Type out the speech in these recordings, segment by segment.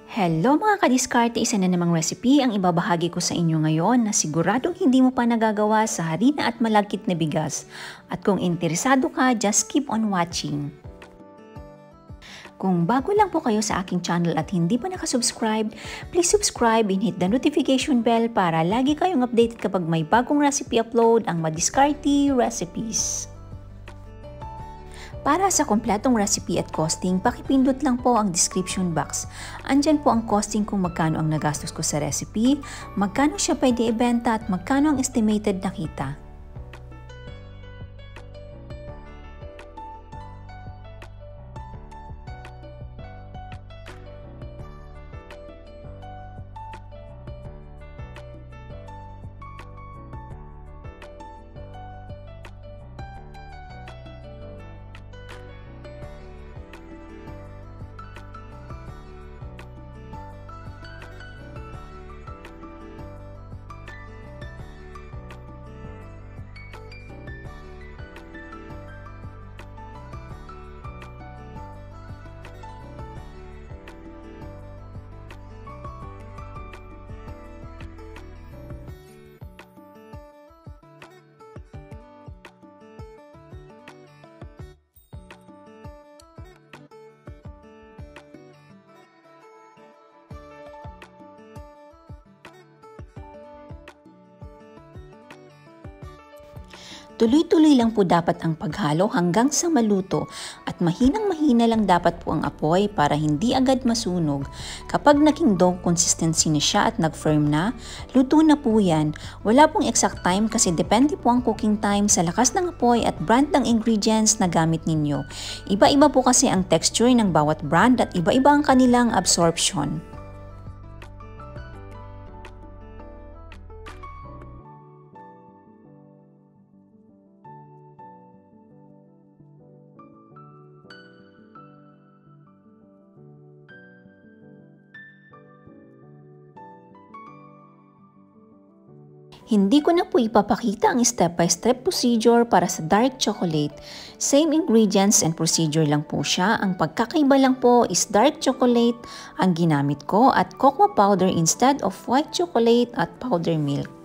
Hello mga kadiskarte, isa na namang recipe ang ibabahagi ko sa inyo ngayon na siguradong hindi mo pa nagagawa sa harina at malagkit na bigas. At kung interesado ka, just keep on watching. Kung bago lang po kayo sa aking channel at hindi pa nakasubscribe, please subscribe and hit the notification bell para lagi kayong updated kapag may bagong recipe upload ang Madiskarte Recipes. Para sa kompletong recipe at costing, pakipindot lang po ang description box. Andyan po ang costing kung magkano ang nagastos ko sa recipe, magkano siya pwede ibenta at magkano ang estimated na kita. Tuloy-tuloy lang po dapat ang paghalo hanggang sa maluto at mahinang-mahina lang dapat po ang apoy para hindi agad masunog. Kapag naging dough consistency na siya at nag-firm na, luto na po yan. Wala pong exact time kasi depende po ang cooking time sa lakas ng apoy at brand ng ingredients na gamit ninyo. Iba-iba po kasi ang texture ng bawat brand at iba-iba ang kanilang absorption. Hindi ko na po ipapakita ang step-by-step procedure para sa dark chocolate. Same ingredients and procedure lang po siya. Ang pagkakaiba lang po is dark chocolate ang ginamit ko at cocoa powder instead of white chocolate at powder milk.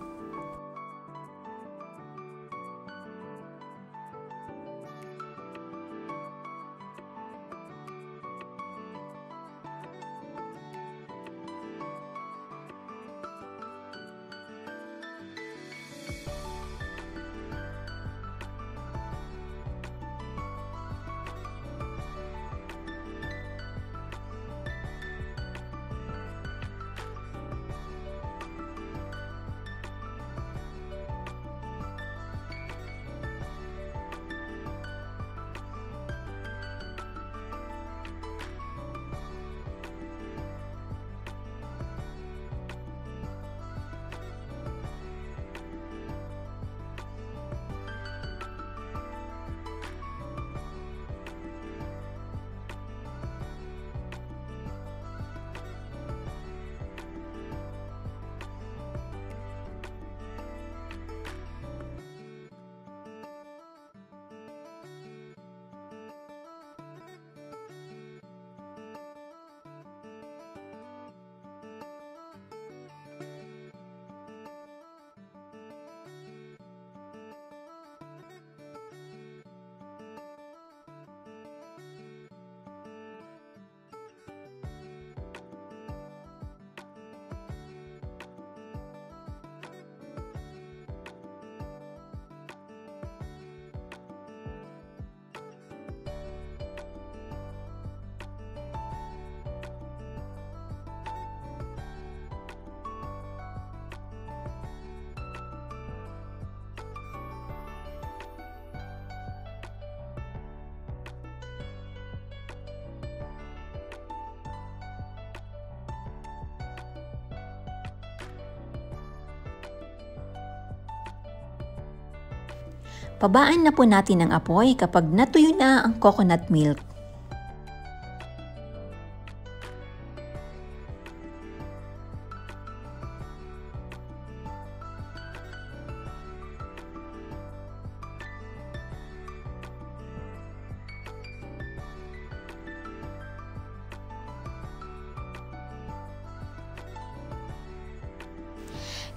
Pabaan na po natin ang apoy kapag natuyo na ang coconut milk.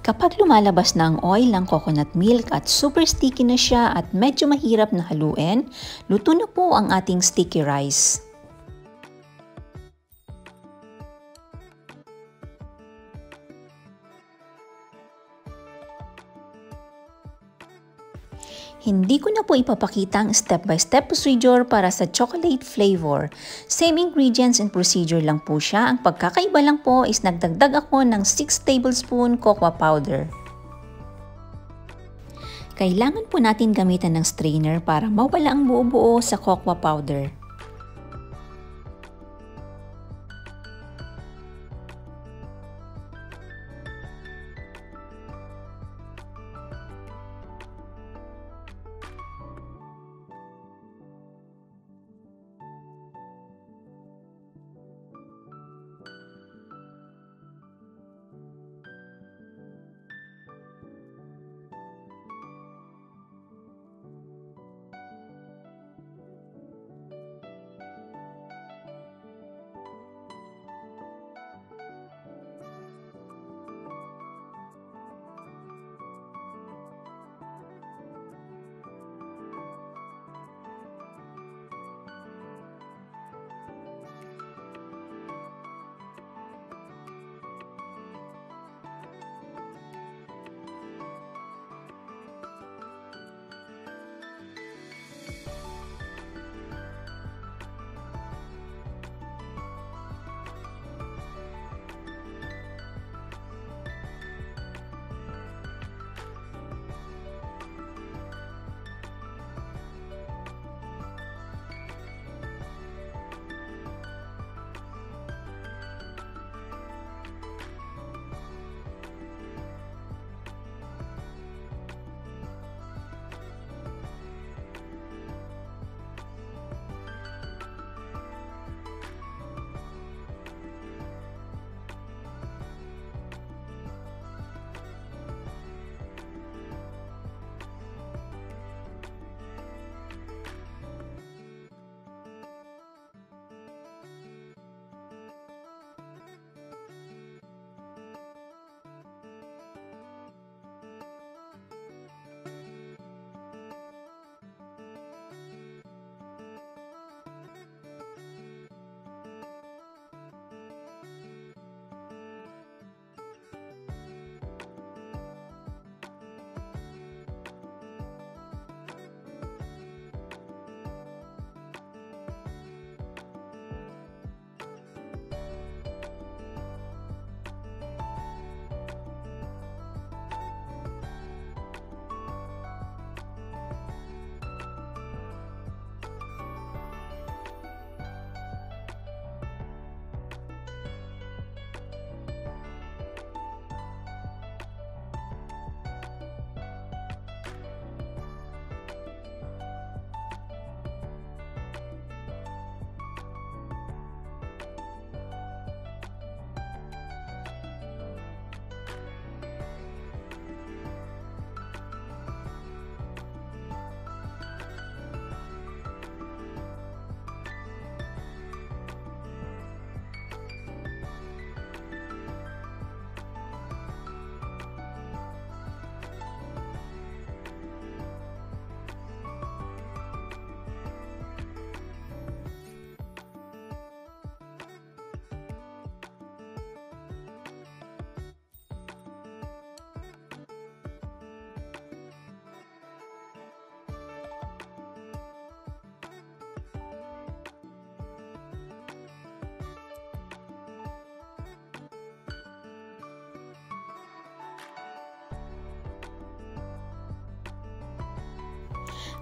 Kapag lumalabas na ang oil ng coconut milk at super sticky na siya at medyo mahirap na haluin, luto na po ang ating sticky rice. Hindi ko na po ipapakita ang step-by-step procedure para sa chocolate flavor. Same ingredients and procedure lang po siya. Ang pagkakaiba lang po is nagdagdag ako ng 6 tablespoon cocoa powder. Kailangan po natin gamitan ng strainer para mawala ang buo-buo sa cocoa powder.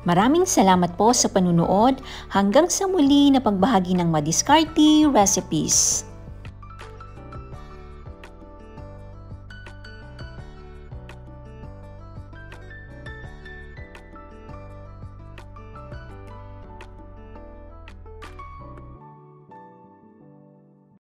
Maraming salamat po sa panunood. Hanggang sa muli na pagbahagi ng Madiskarte Recipes.